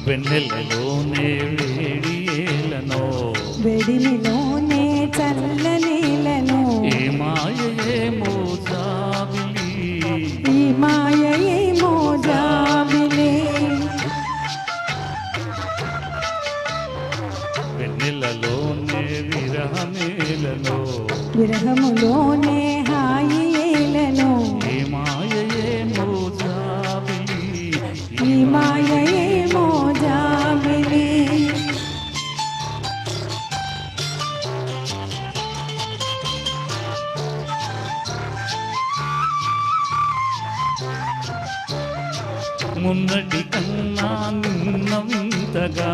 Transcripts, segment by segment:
వెన్నెలలోనే వేడియేలను వెడిమిలోనే చల్లనీలను ఏ మాయయేమో జాబిలి ఈ మాయయేమో జాబిలి వెన్నెలలోనే విరహమేలను విరహములోనే హాయిలను ఏ మాయయేమో జాబిలి ఈ మాయయేమో జాబిలి మున్నటి కన్నా నిన్న వింతగా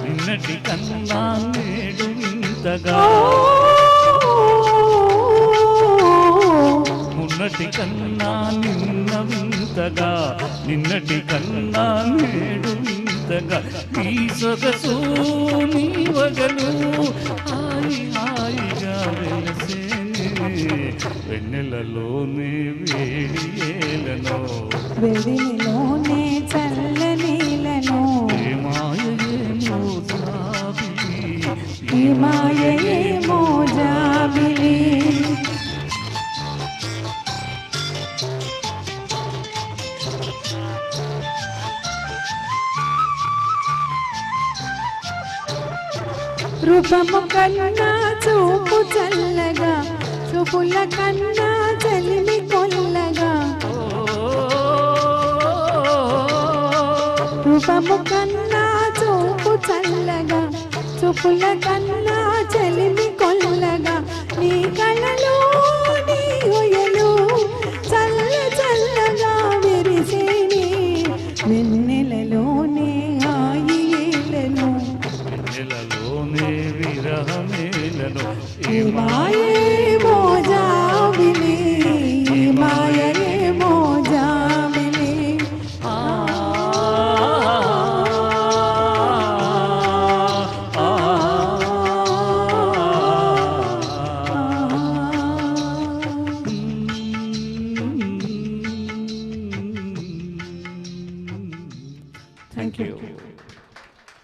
నిన్నటి కన్నా నేడు వింతగా మున్నటి కన్నా నిన్న వింతగా నిన్నటి కన్నా నేడు వింతగా ఈ సొగసు నీ వగలు హాయి హాయిగా వెలసేనే వెన్నెలలోనే వేడియేలను వెడిమిలోనే చల్లనీలను ఏ మాయయేమో జాబిలి ఈ మాయయేమో జాబిలి రూపము కన్నా చూపు చల్లగా చూపుల కన్నా చలిమి కొల్లగా రూపము కన్నా చూపు చల్లగా చూపుల కన్నా చలిమి కొల్లగా నీ కళలో